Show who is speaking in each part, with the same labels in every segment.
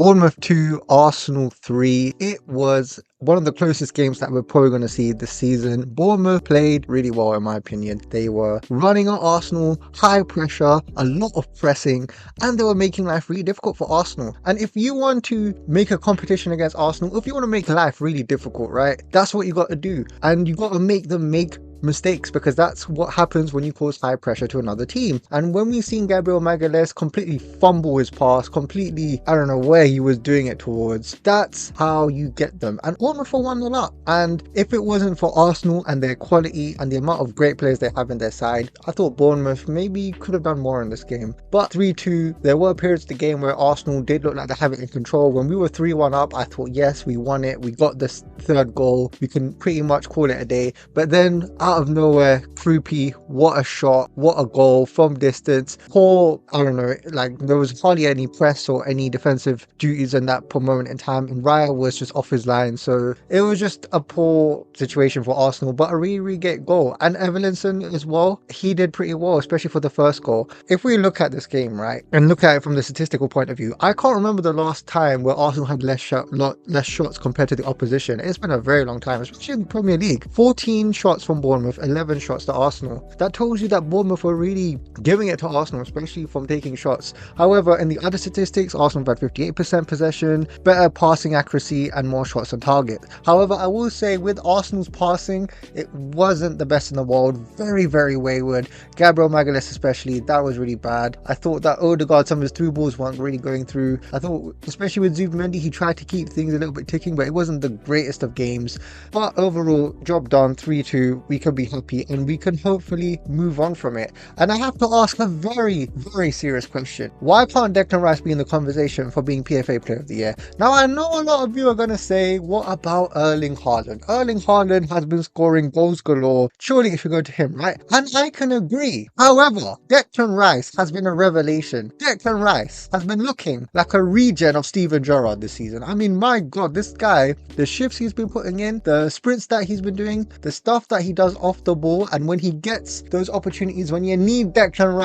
Speaker 1: Bournemouth 2, Arsenal 3. It was one of the closest games that we're probably going to see this season. Bournemouth played really well, in my opinion. They were running at Arsenal, high pressure, a lot of pressing, and they were making life really difficult for Arsenal. And if you want to make a competition against Arsenal, if you want to make life really difficult, right, that's what you got to do. And you got to make them make mistakes, because that's what happens when you cause high pressure to another team. And when we've seen Gabriel Magalhaes completely fumble his pass, completely, I don't know where he was doing it towards, that's how you get them. And Bournemouth were 1-0 up. And if it wasn't for Arsenal and their quality and the amount of great players they have in their side, I thought Bournemouth maybe could have done more in this game. But 3-2, there were periods of the game where Arsenal did look like they have it in control. When we were 3-1 up, I thought, yes, we won it, we got this third goal, we can pretty much call it a day. But then out of nowhere, Krupi, what a shot, what a goal from distance. Poor, I don't know, like there was hardly any press or any defensive duties in that moment in time, and Raya was just off his line. So it was just a poor situation for Arsenal, but a really great goal. And Evelinson as well, he did pretty well, especially for the first goal. If we look at this game, right, and look at it from the statistical point of view, I can't remember the last time where Arsenal had less shots compared to the opposition. It's been a very long time, especially in the Premier League. 14 shots from Bournemouth, 11 shots to Arsenal. That tells you that Bournemouth were really giving it to Arsenal, especially from taking shots. However, in the other statistics, Arsenal had 58% possession, better passing accuracy, and more shots on target. However, I will say with Arsenal's passing, it wasn't the best in the world. Very, very wayward. Gabriel Magalhaes especially, that was really bad. I thought that Odegaard, some of his through balls weren't really going through. I thought, especially with Zubimendi, he tried to keep things a little bit ticking, but it wasn't the greatest of games. But overall, job done, 3-2. We can be happy and we can hopefully move on from it. And I have to ask a very, very serious question. Why can't Declan Rice be in the conversation for being PFA Player of the Year? Now, I know a lot of you are going to say, what about Erling Haaland? Erling Haaland has been scoring goals galore. Surely it should go to him, right? And I can agree. However, Declan Rice has been a revelation. Declan Rice has been looking like a regen of Steven Gerrard this season. I mean, my God, this guy, the shifts he's been putting in, the sprints that he's been doing, the stuff that he does off the ball, and when he gets those opportunities, when you need Declan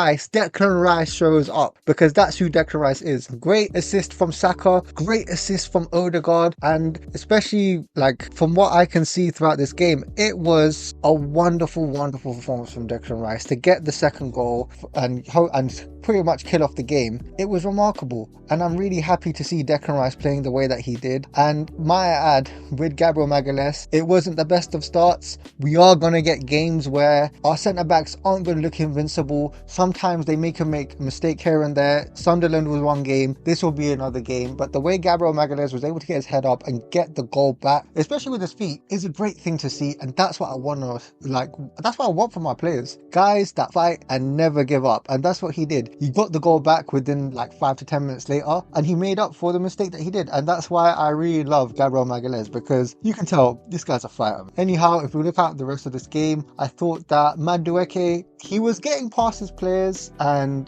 Speaker 1: Rice shows up, because that's who Declan Rice is. Great assist from Saka, great assist from Odegaard, and especially like from what I can see throughout this game, it was a wonderful performance from Declan Rice to get the second goal and pretty much kill off the game. It was remarkable, and I'm really happy to see Declan Rice playing the way that he did. And might I add, with Gabriel Magalhaes, it wasn't the best of starts. We are going to get games where our centre-backs aren't going to look invincible. Sometimes they make a mistake here and there. Sunderland was one game, this will be another game. But the way Gabriel Magalhaes was able to get his head up and get the goal back, especially with his feet, is a great thing to see. And that's what I want that's what I want from our players. Guys that fight and never give up. And that's what he did. He got the goal back within like 5 to 10 minutes later, and he made up for the mistake that he did. And that's why I really love Gabriel Magalhaes, because you can tell this guy's a fighter. Anyhow, if we look at the rest of this game, I thought that Madueke, he was getting past his players, and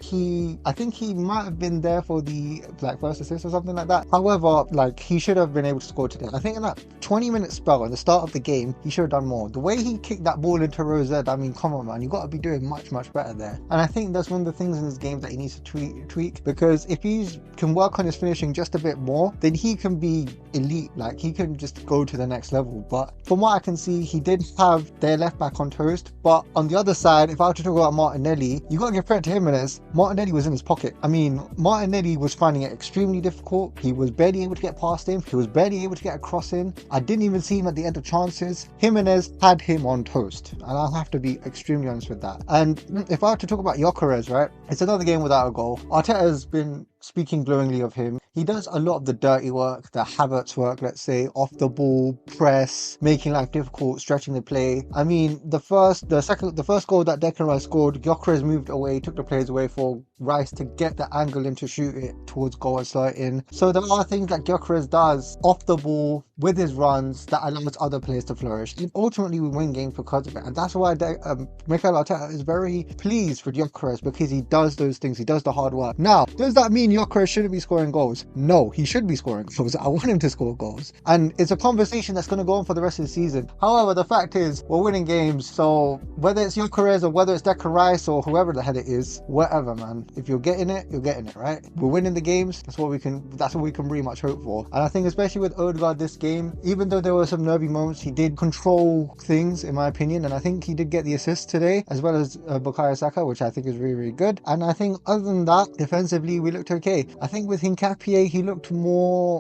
Speaker 1: I think he might have been there for the first assist or something like that. However, he should have been able to score today. I think in that 20-minute spell at the start of the game, he should have done more. The way he kicked that ball into Rosette, I mean, come on, man, you got to be doing much better there. And I think that's one of the things in this game that he needs to tweak, because if he can work on his finishing just a bit more, then he can be elite. He can just go to the next level. But from what I can see, he did have their left back on toast. But on the other side, if I were to talk about Martinelli, you got to give credit to Jimenez. Martinelli was in his pocket. I mean, Martinelli was finding it extremely difficult. He was barely able to get past him. He was barely able to get a cross in. I didn't even see him at the end of chances. Jimenez had him on toast, and I'll have to be extremely honest with that. And if I were to talk about Gyökeres, right, it's another game without a goal. Arteta has been speaking glowingly of him. He does a lot of the dirty work, the Havertz work, let's say, off the ball, press, making life difficult, stretching the play. I mean, the first goal that Declan Rice scored, Gyökeres moved away, took the players away for Rice to get the angle in to shoot it towards goal and slot in. So there are things that Gyökeres does off the ball with his runs that allows other players to flourish. And ultimately, we win games because of it. And that's why Mikel Arteta is very pleased with Gyökeres, because he does those things. He does the hard work. Now, does that mean Gyökeres shouldn't be scoring goals. No, he should be scoring goals. I want him to score goals. And it's a conversation that's going to go on for the rest of the season. However, the fact is, we're winning games. So whether it's Gyökeres or whether it's Declan Rice or whoever the hell it is, whatever, man. If you're getting it, you're getting it, right? We're winning the games. That's what we can pretty much hope for. And I think especially with Odegaard this game, even though there were some nervy moments, he did control things, in my opinion. And I think he did get the assist today, as well as Bukayo Saka, which I think is really, really good. And I think other than that, defensively, we looked okay. I think with Hincapié, he looked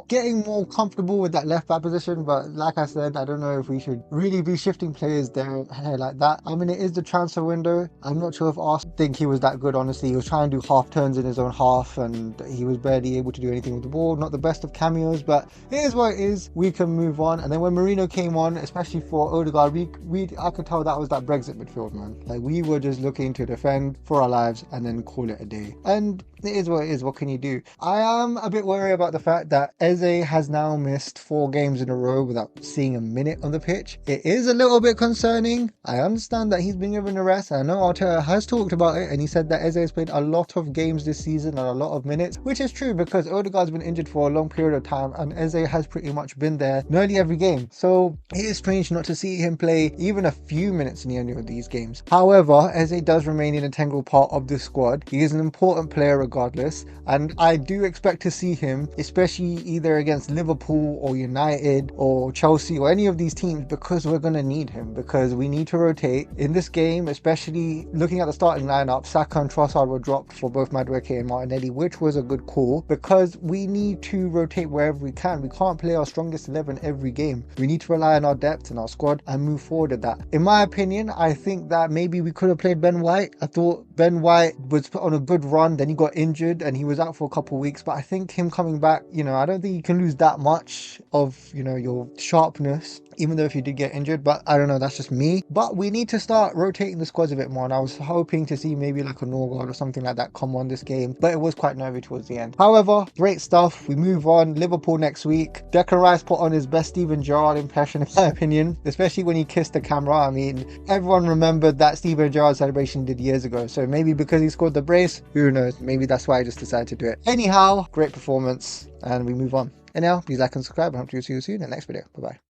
Speaker 1: getting more comfortable with that left back position. But like I said, I don't know if we should really be shifting players there like that. I mean, it is the transfer window. I'm not sure if Arsenal think he was that good, honestly. He was trying to do half turns in his own half and he was barely able to do anything with the ball. Not the best of cameos, but it is what it is. We can move on. And then when Marino came on, especially for Odegaard, I could tell that was that Brexit midfield, man. Like, we were just looking to defend for our lives and then call it a day. And it is what it is. What can you do? I am a bit worried about the fact that Eze has now missed 4 games in a row without seeing a minute on the pitch. It is a little bit concerning. I understand that he's been given a rest. I know Arteta has talked about it and he said that Eze has played a lot of games this season and a lot of minutes, which is true because Odegaard's been injured for a long period of time and Eze has pretty much been there nearly every game. So it is strange not to see him play even a few minutes in any of these games. However, Eze does remain an integral part of this squad. He is an important player regardless, and I do expect to see him, especially either against Liverpool or United or Chelsea or any of these teams, because we're going to need him, because we need to rotate in this game. Especially looking at the starting lineup, Saka and Trossard were dropped for both Madueke and Martinelli, which was a good call because we need to rotate wherever we can. We can't play our strongest 11 every game. We need to rely on our depth and our squad and move forward with that. In my opinion, I think that maybe we could have played Ben White. I thought Ben White was put on a good run, then he got injured and he was out for a couple of weeks, but I think him coming back, I don't think you can lose that much of your sharpness, even though if you did get injured. But I don't know, that's just me. But we need to start rotating the squads a bit more, and I was hoping to see maybe like a Norgard or something like that come on this game, but it was quite nervy towards the end. However, great stuff. We move on. Liverpool next week. Declan Rice put on his best Steven Gerrard impression, in my opinion, especially when he kissed the camera. I mean, everyone remembered that Steven Gerrard celebration he did years ago, so maybe because he scored the brace, who knows, maybe that's why I just decided to do it. Anyhow, great performance, and we move on. And now, please like and subscribe. I hope to see you soon in the next video. Bye bye.